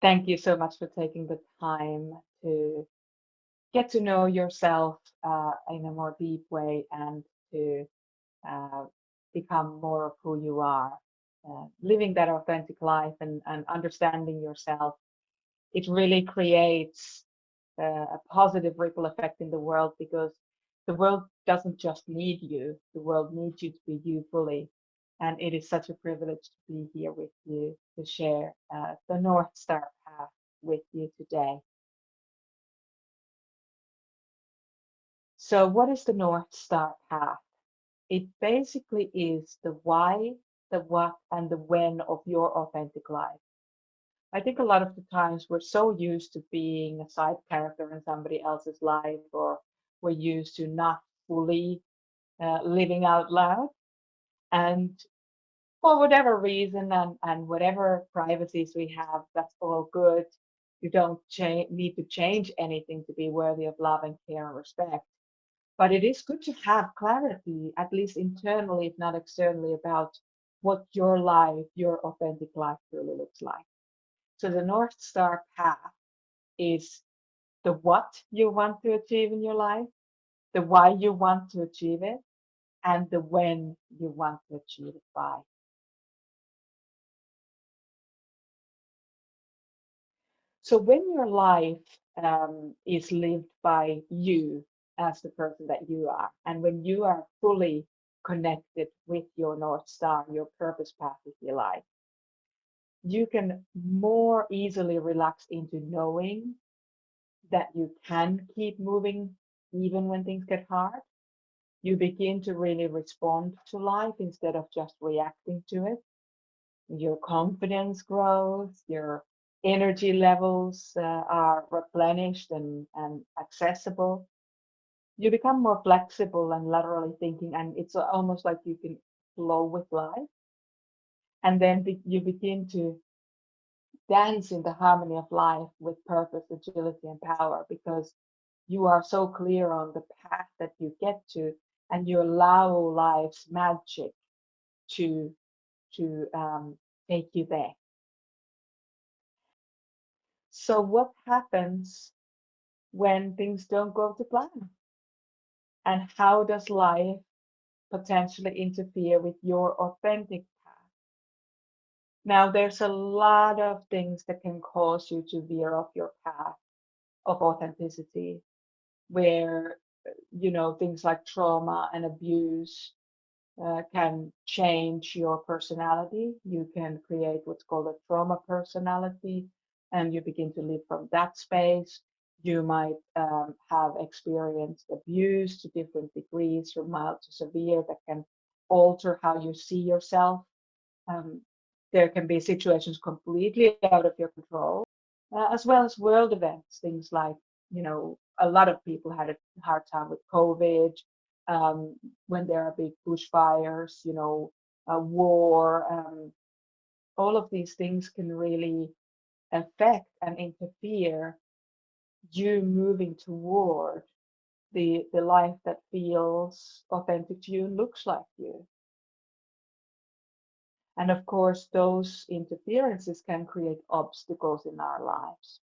Thank you so much for taking the time to get to know yourself in a more deep way and to uh, become more of who you are. Living that authentic life and understanding yourself, it really creates a positive ripple effect in the world because the world doesn't just need you, the world needs you to be you fully. And it is such a privilege to be here with you to share the North Star path with you today. So, what is the North Star path? It basically is the why, the what, and the when of your authentic life. I think a lot of the times we're so used to being a side character in somebody else's life, or we're used to not fully living out loud. And for whatever reason and whatever privacies we have, that's all good. You don't need to change anything to be worthy of love and care and respect. But it is good to have clarity, at least internally, if not externally, about what your life, your authentic life really looks like. So the North Star path is the what you want to achieve in your life, the why you want to achieve it, and the when you want to achieve it by. So when your life is lived by you as the person that you are, and when you are fully connected with your North Star, your purpose path of your life, you can more easily relax into knowing that you can keep moving even when things get hard. You begin to really respond to life instead of just reacting to it. Your confidence grows, your energy levels are replenished and accessible. You become more flexible and laterally thinking, and it's almost like you can flow with life. And then you begin to dance in the harmony of life with purpose, agility, and power because you are so clear on the path that you get to, and you allow life's magic to to take you there. So what happens when things don't go to plan? And how does life potentially interfere with your authentic path? Now, there's a lot of things that can cause you to veer off your path of authenticity, where, things like trauma and abuse can change your personality. You can create what's called a trauma personality, and you begin to live from that space. You might have experienced abuse to different degrees, from mild to severe, that can alter how you see yourself. Um, there can be situations completely out of your control, as well as world events, things like, a lot of people had a hard time with COVID, um, when there are big bushfires, war, all of these things can really affect and interfere you moving toward the life that feels authentic to you and looks like you. And of course, those interferences can create obstacles in our lives.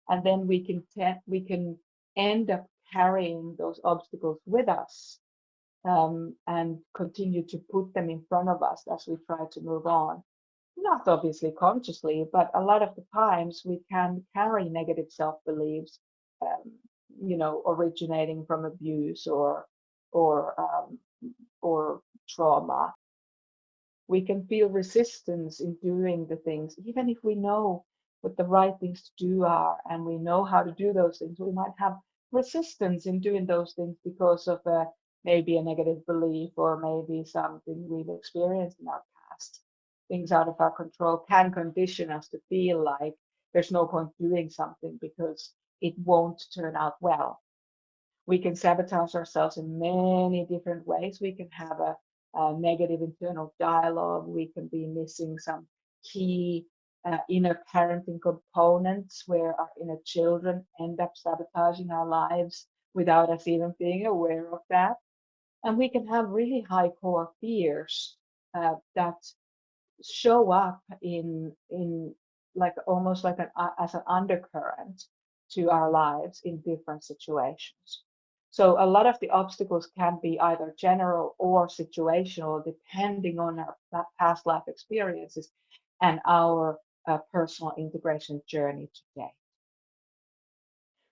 And then we can end up carrying those obstacles with us, and continue to put them in front of us as we try to move on. Not obviously consciously, but a lot of the times we can carry negative self-beliefs, um, originating from abuse or or trauma. We can feel resistance in doing the things, even if we know what the right things to do are and we know how to do those things. We might have resistance in doing those things because of maybe a negative belief or maybe something we've experienced in our past. Things out of our control can condition us to feel like there's no point doing something because it won't turn out well. We can sabotage ourselves in many different ways. We can have a negative internal dialogue. We can be missing some key inner parenting components where our inner children end up sabotaging our lives without us even being aware of that. And we can have really high core fears that show up in like almost like as an undercurrent to our lives in different situations. So a lot of the obstacles can be either general or situational, depending on our past life experiences and our personal integration journey today.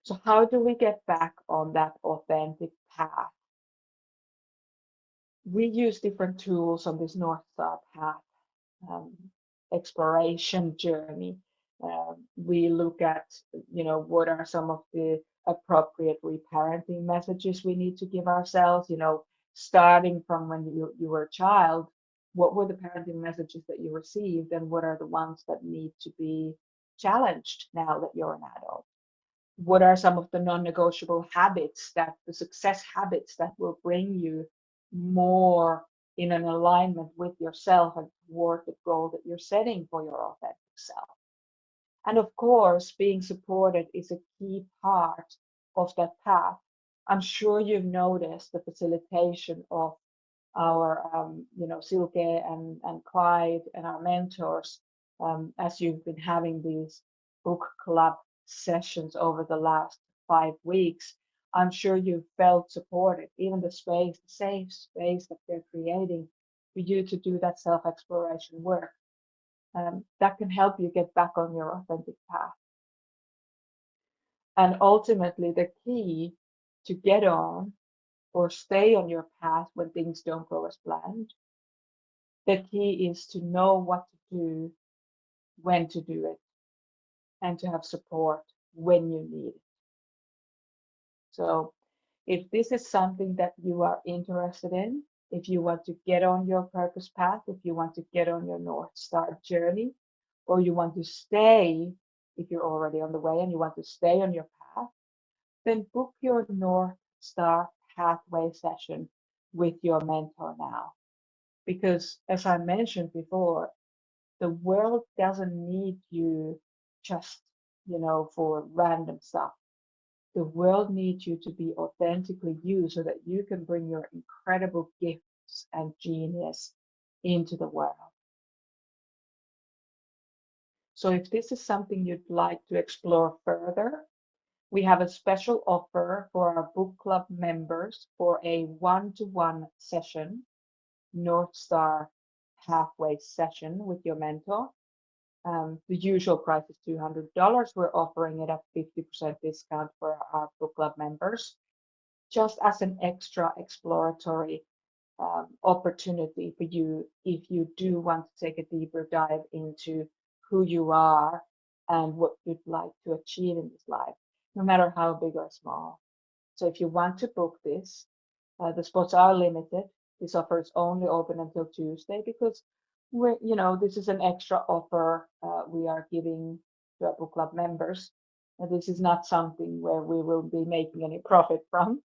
So how do we get back on that authentic path? We use different tools on this North Star path um, exploration journey. We look at, what are some of the appropriate reparenting messages we need to give ourselves, starting from when you were a child, what were the parenting messages that you received and what are the ones that need to be challenged now that you're an adult? What are some of the non-negotiable habits, that the success habits that will bring you more in an alignment with yourself and toward the goal that you're setting for your authentic self? And of course, being supported is a key part of that path. I'm sure you've noticed the facilitation of our, Silke and Clyde and our mentors, as you've been having these book club sessions over the last 5 weeks. I'm sure you've felt supported, even the safe space that they're creating for you to do that self-exploration work. That can help you get back on your authentic path. And ultimately, the key to get on or stay on your path when things don't go as planned, the key is to know what to do, when to do it, and to have support when you need it. So if this is something that you are interested in, if you want to get on your purpose path, if you want to get on your North Star journey, or you want to stay, if you're already on the way and you want to stay on your path, then book your North Star pathway session with your mentor now. Because as I mentioned before, the world doesn't need you just, for random stuff. The world needs you to be authentically you so that you can bring your incredible gifts and genius into the world. So if this is something you'd like to explore further, we have a special offer for our book club members for a one-to-one session, North Star Pathway session with your mentor. The usual price is $200. We're offering it at 50% discount for our book club members, just as an extra exploratory opportunity for you if you do want to take a deeper dive into who you are and what you'd like to achieve in this life, no matter how big or small. So if you want to book this, the spots are limited. This offer is only open until Tuesday because this is an extra offer we are giving to our book club members. This is not something where we will be making any profit from.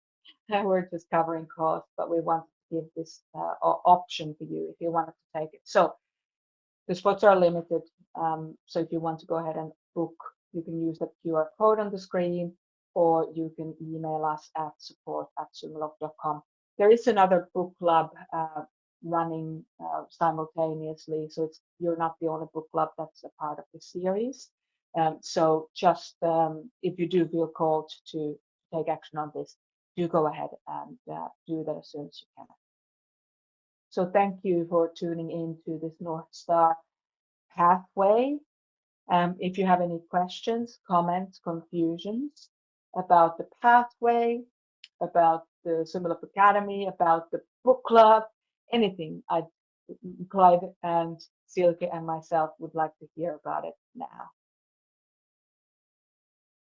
We're just covering costs, but we want to give this option for you if you wanted to take it. So the spots are limited. So if you want to go ahead and book, you can use that QR code on the screen, or you can email us at support@sumalog.com. There is another book club running simultaneously, so you're not the only book club that's a part of the series. So just if you do feel called to take action on this, do go ahead and do that as soon as you can. So thank you for tuning in to this North Star pathway. If you have any questions, comments, confusions about the pathway, about the Sumalog Academy, about the book club, anything, Clyde and Silke and myself would like to hear about it now.